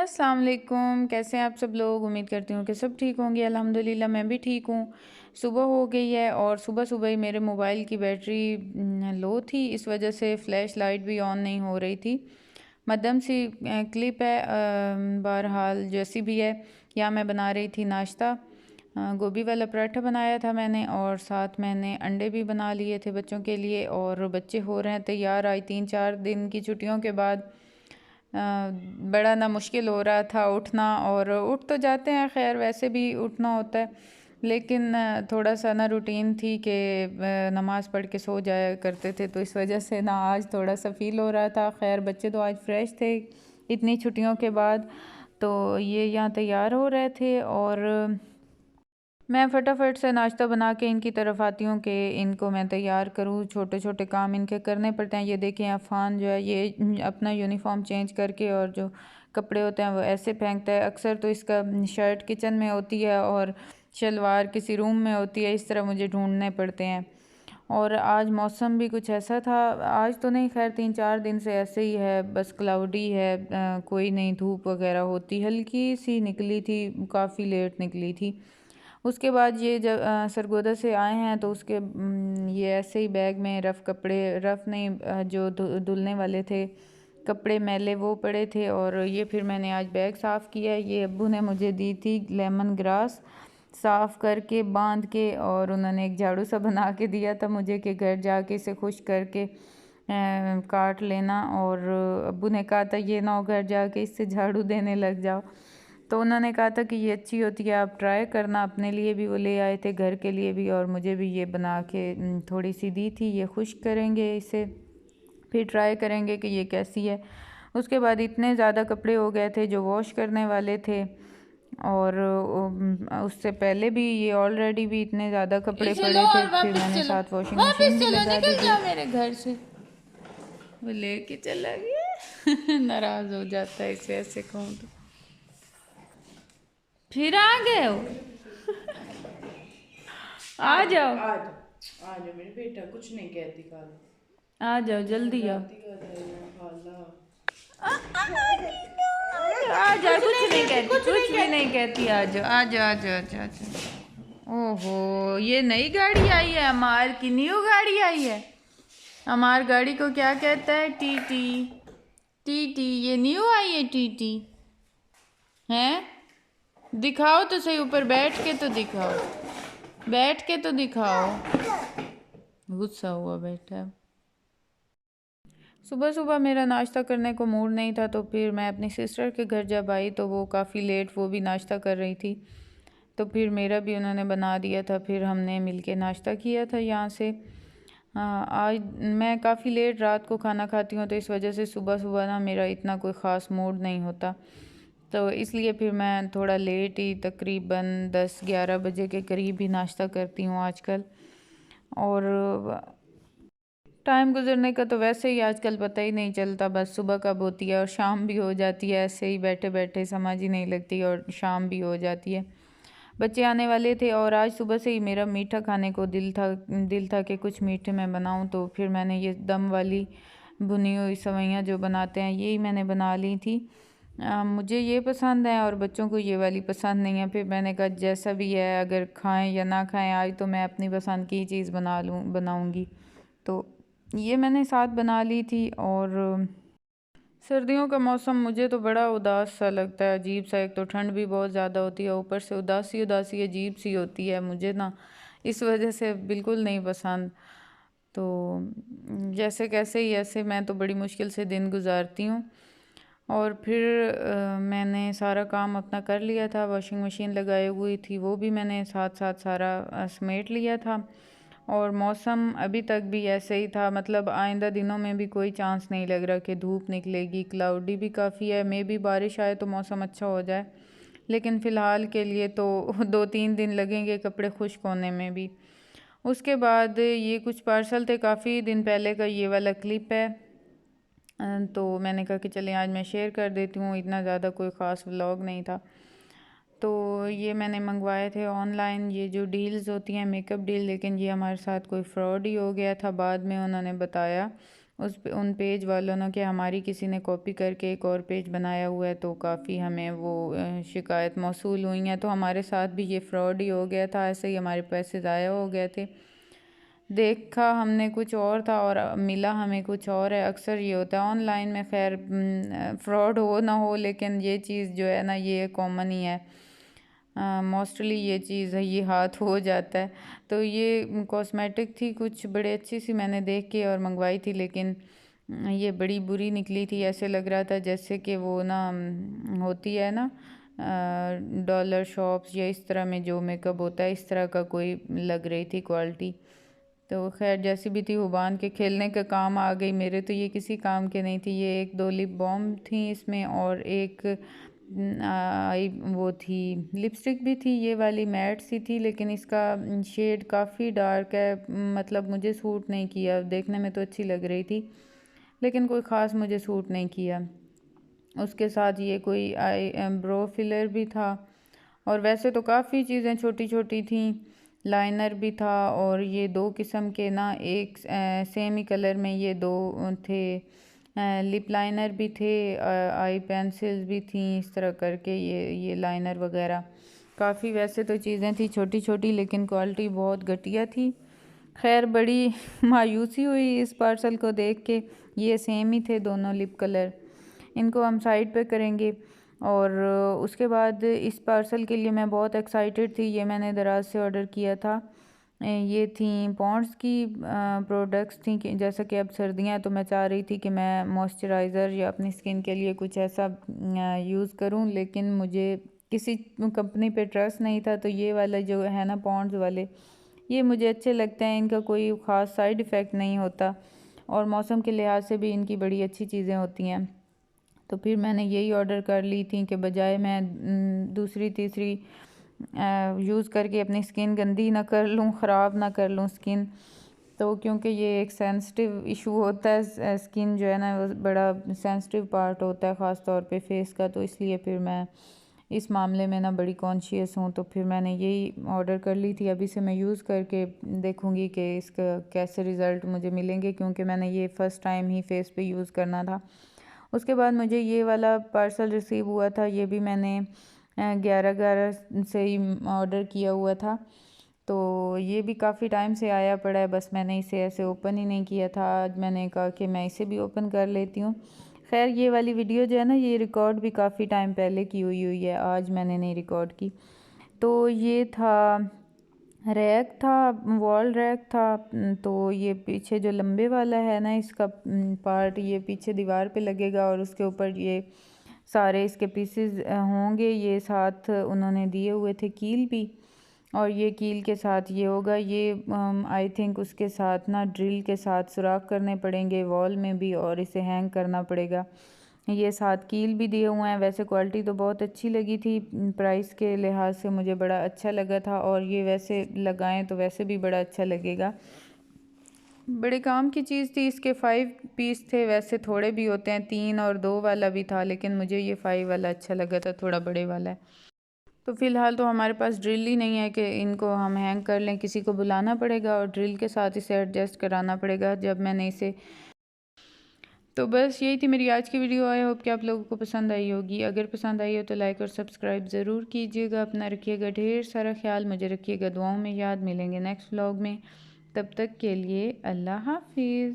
अस्सलाम वालेकुम। कैसे हैं आप सब लोग? उम्मीद करती हूँ कि सब ठीक होंगे। अल्हम्दुलिल्लाह मैं भी ठीक हूँ। सुबह हो गई है और सुबह सुबह ही मेरे मोबाइल की बैटरी लो थी, इस वजह से फ़्लैश लाइट भी ऑन नहीं हो रही थी। मध्यम सी क्लिप है। बहरहाल जैसी भी है, यहाँ मैं बना रही थी नाश्ता। गोभी वाला पराठा बनाया था मैंने और साथ मैंने अंडे भी बना लिए थे बच्चों के लिए। और बच्चे हो रहे हैं तैयार। आज 3-4 दिन की छुट्टियों के बाद बड़ा ना मुश्किल हो रहा था उठना, और उठ तो जाते हैं, खैर वैसे भी उठना होता है, लेकिन थोड़ा सा ना रूटीन थी कि नमाज़ पढ़ के सो जाया करते थे, तो इस वजह से ना आज थोड़ा सा फ़ील हो रहा था। खैर बच्चे तो आज फ्रेश थे इतनी छुट्टियों के बाद, तो ये यहाँ तैयार हो रहे थे और मैं फटाफट से नाश्ता बना के इनकी तरफ आती हूँ कि इनको मैं तैयार करूँ। छोटे छोटे काम इनके करने पड़ते हैं। ये देखें अफ़ान जो है ये अपना यूनिफॉर्म चेंज करके और जो कपड़े होते हैं वो ऐसे फेंकता है। अक्सर तो इसका शर्ट किचन में होती है और शलवार किसी रूम में होती है, इस तरह मुझे ढूंढने पड़ते हैं। और आज मौसम भी कुछ ऐसा था, आज तो नहीं, खैर 3-4 दिन से ऐसे ही है, बस क्लाउडी है। कोई नहीं धूप वगैरह होती, हल्की सी निकली थी, काफ़ी लेट निकली थी। उसके बाद ये जब सरगोदा से आए हैं तो उसके ये ऐसे ही बैग में रफ़ कपड़े, रफ़ नहीं, जो धुलने वाले थे कपड़े मैले वो पड़े थे, और ये फिर मैंने आज बैग साफ़ किया है। ये अब्बू ने मुझे दी थी लेमन ग्रास, साफ़ करके बांध के, और उन्होंने एक झाड़ू सा बना के दिया था मुझे कि घर जाके इसे खुश करके काट लेना। और अब्बू ने कहा था ये ना हो घर जाके इससे झाड़ू देने लग जाओ, तो उन्होंने कहा था कि ये अच्छी होती है, आप ट्राई करना। अपने लिए भी वो ले आए थे, घर के लिए भी, और मुझे भी ये बना के थोड़ी सी दी थी। ये खुश करेंगे इसे, फिर ट्राई करेंगे कि ये कैसी है। उसके बाद इतने ज़्यादा कपड़े हो गए थे जो वॉश करने वाले थे, और उससे पहले भी ये ऑलरेडी भी इतने ज़्यादा कपड़े इसे लो पड़े थे, और फिर वापस मैंने चलो। साथ वॉशिंग मशीन वापस भी चलो, लगा दी निकल थी। जाओ मेरे घर से। वो लेके चला गया। नाराज़ हो जाता है इसे ऐसे कहूँ तो। फिर आ गए हो? आ जाओ, आज आज मेरे बेटा कुछ नहीं कहती कल आ जाओ, जल्दी आओ। राती का खाला आ जाओ, कुछ नहीं कहती, कुछ नहीं कुछ भी कहती। नहीं कहती। आ जाओ आ जाओ आ जाओ आ जाओ आ जाओ। ओहो, ये नई गाड़ी आई है, अमार की न्यू गाड़ी आई है। अमार गाड़ी को क्या कहता है? टीटी। टीटी, ये न्यू आई है टीटी। हैं? दिखाओ तो सही, ऊपर बैठ के तो दिखाओ, बैठ के तो दिखाओ। गुस्सा हुआ बैठा है। सुबह सुबह मेरा नाश्ता करने को मूड नहीं था, तो फिर मैं अपनी सिस्टर के घर जब आई तो वो काफ़ी लेट वो भी नाश्ता कर रही थी, तो फिर मेरा भी उन्होंने बना दिया था, फिर हमने मिलके नाश्ता किया था यहाँ से। हाँ, आज मैं काफ़ी लेट रात को खाना खाती हूँ, तो इस वजह से सुबह सुबह ना मेरा इतना कोई ख़ास मूड नहीं होता, तो इसलिए फिर मैं थोड़ा लेट ही, तकरीबन 10-11 बजे के करीब ही नाश्ता करती हूँ आजकल। और टाइम गुजरने का तो वैसे ही आजकल पता ही नहीं चलता, बस सुबह कब होती है और शाम भी हो जाती है, ऐसे ही बैठे बैठे समझ ही नहीं लगती, और शाम भी हो जाती है। बच्चे आने वाले थे और आज सुबह से ही मेरा मीठा खाने को दिल था कि कुछ मीठे में बनाऊं, तो फिर मैंने ये दम वाली भुनी हुई सेवइयाँ जो बनाते हैं यही मैंने बना ली थी। मुझे ये पसंद है और बच्चों को ये वाली पसंद नहीं है, फिर मैंने कहा जैसा भी है, अगर खाएं या ना खाएं, आज तो मैं अपनी पसंद की चीज़ बनाऊंगी, तो ये मैंने साथ बना ली थी। और सर्दियों का मौसम मुझे तो बड़ा उदास सा लगता है, अजीब सा। एक तो ठंड भी बहुत ज़्यादा होती है, ऊपर से उदासी उदासी अजीब सी होती है, मुझे ना इस वजह से बिल्कुल नहीं पसंद। तो जैसे कैसे ही ऐसे मैं तो बड़ी मुश्किल से दिन गुजारती हूँ। और फिर मैंने सारा काम अपना कर लिया था, वॉशिंग मशीन लगाई हुई थी वो भी मैंने साथ साथ सारा समेट लिया था। और मौसम अभी तक भी ऐसे ही था, मतलब आइंदा दिनों में भी कोई चांस नहीं लग रहा कि धूप निकलेगी। क्लाउडी भी काफ़ी है, मे भी बारिश आए तो मौसम अच्छा हो जाए, लेकिन फ़िलहाल के लिए तो 2-3 दिन लगेंगे कपड़े खुश्क होने में भी। उसके बाद ये कुछ पार्सल थे काफ़ी दिन पहले का, ये वाला क्लिप है, तो मैंने कहा कि चलें आज मैं शेयर कर देती हूँ। इतना ज़्यादा कोई ख़ास व्लॉग नहीं था, तो ये मैंने मंगवाए थे ऑनलाइन, ये जो डील्स होती हैं मेकअप डील, लेकिन ये हमारे साथ कोई फ्रॉड ही हो गया था। बाद में उन्होंने बताया उन पेज वालों ने कि हमारी किसी ने कॉपी करके एक और पेज बनाया हुआ है, तो काफ़ी हमें वो शिकायत मौसूल हुई हैं। तो हमारे साथ भी ये फ्रॉड ही हो गया था, ऐसे ही हमारे पैसे ज़ाया हो गए थे। देखा हमने कुछ और था और मिला हमें कुछ और है। अक्सर ये होता है ऑनलाइन में, खैर फ्रॉड हो ना हो, लेकिन ये चीज़ जो है ना ये कॉमन ही है। मोस्टली ये चीज़ है, ये हाथ हो जाता है। तो ये कॉस्मेटिक थी कुछ बड़े अच्छी सी, मैंने देख के और मंगवाई थी, लेकिन ये बड़ी बुरी निकली थी। ऐसे लग रहा था जैसे कि वो ना होती है ना डॉलर शॉप्स या इस तरह में जो मेकअप होता है, इस तरह का कोई लग रही थी क्वालिटी। तो खैर जैसी भी थी हुबान के खेलने का काम आ गई, मेरे तो ये किसी काम के नहीं थी। ये एक दो लिप बाम थी इसमें और एक आई वो थी लिपस्टिक भी थी, ये वाली मैट सी थी, लेकिन इसका शेड काफ़ी डार्क है, मतलब मुझे सूट नहीं किया। देखने में तो अच्छी लग रही थी, लेकिन कोई ख़ास मुझे सूट नहीं किया। उसके साथ ये कोई आई ब्रो फिलर भी था, और वैसे तो काफ़ी चीज़ें छोटी छोटी थी। लाइनर भी था, और ये दो किस्म के ना, एक सेम ही कलर में ये दो थे। लिप लाइनर भी थे, आई पेंसिल्स भी थी, इस तरह करके ये लाइनर वगैरह काफ़ी वैसे तो चीज़ें थी छोटी छोटी, लेकिन क्वालिटी बहुत घटिया थी। खैर बड़ी मायूसी हुई इस पार्सल को देख के। ये सेम ही थे दोनों लिप कलर। इनको हम साइड पे करेंगे। और उसके बाद इस पार्सल के लिए मैं बहुत एक्साइटेड थी। ये मैंने दराज से ऑर्डर किया था। ये थी पॉन्ड्स की प्रोडक्ट्स थी, कि जैसा कि अब सर्दियाँ हैं तो मैं चाह रही थी कि मैं मॉइस्चराइज़र या अपनी स्किन के लिए कुछ ऐसा यूज़ करूं, लेकिन मुझे किसी कंपनी पे ट्रस्ट नहीं था। तो ये वाला जो है ना पॉन्ड्स वाले, ये मुझे अच्छे लगते हैं, इनका कोई ख़ास साइड इफ़ेक्ट नहीं होता, और मौसम के लिहाज से भी इनकी बड़ी अच्छी चीज़ें होती हैं। तो फिर मैंने यही ऑर्डर कर ली थी कि बजाय मैं दूसरी तीसरी यूज़ करके अपनी स्किन गंदी ना कर लूँ, ख़राब ना कर लूँ स्किन। तो क्योंकि ये एक सेंसिटिव इशू होता है, स्किन जो है ना वो बड़ा सेंसिटिव पार्ट होता है ख़ास तौर पे फेस का, तो इसलिए फिर मैं इस मामले में ना बड़ी कॉन्शियस हूँ। तो फिर मैंने यही ऑर्डर कर ली थी। अभी से मैं यूज़ करके देखूँगी कि इसका कैसे रिज़ल्ट मुझे मिलेंगे, क्योंकि मैंने ये फ़र्स्ट टाइम ही फेस पे यूज़ करना था। उसके बाद मुझे ये वाला पार्सल रिसीव हुआ था, ये भी मैंने 11/11 से ही ऑर्डर किया हुआ था। तो ये भी काफ़ी टाइम से आया पड़ा है, बस मैंने इसे ऐसे ओपन ही नहीं किया था। आज मैंने कहा कि मैं इसे भी ओपन कर लेती हूँ। खैर ये वाली वीडियो जो है ना, ये रिकॉर्ड भी काफ़ी टाइम पहले की हुई है, आज मैंने नहीं रिकॉर्ड की। तो ये था रैक था, वॉल रैक था। तो ये पीछे जो लंबे वाला है ना इसका पार्ट, ये पीछे दीवार पे लगेगा, और उसके ऊपर ये सारे इसके पीसेस होंगे। ये साथ उन्होंने दिए हुए थे कील भी, और ये कील के साथ ये होगा। ये आई थिंक उसके साथ ना ड्रिल के साथ सुराख करने पड़ेंगे वॉल में भी, और इसे हैंग करना पड़ेगा। ये साथ कील भी दिए हुए हैं। वैसे क्वालिटी तो बहुत अच्छी लगी थी, प्राइस के लिहाज से मुझे बड़ा अच्छा लगा था, और ये वैसे लगाएं तो वैसे भी बड़ा अच्छा लगेगा। बड़े काम की चीज़ थी। इसके 5 पीस थे, वैसे थोड़े भी होते हैं, 3 और 2 वाला भी था, लेकिन मुझे ये 5 वाला अच्छा लगा था, थोड़ा बड़े वाला है। तो फ़िलहाल तो हमारे पास ड्रिल ही नहीं है कि इनको हम हैंग कर लें, किसी को बुलाना पड़ेगा और ड्रिल के साथ इसे एडजस्ट कराना पड़ेगा जब मैंने इसे। तो बस यही थी मेरी आज की वीडियो। आई होप कि आप लोगों को पसंद आई होगी। अगर पसंद आई हो तो लाइक और सब्सक्राइब ज़रूर कीजिएगा। अपना रखिएगा ढेर सारा ख्याल, मुझे रखिएगा दुआओं में याद। मिलेंगे नेक्स्ट व्लॉग में, तब तक के लिए अल्लाह हाफिज़।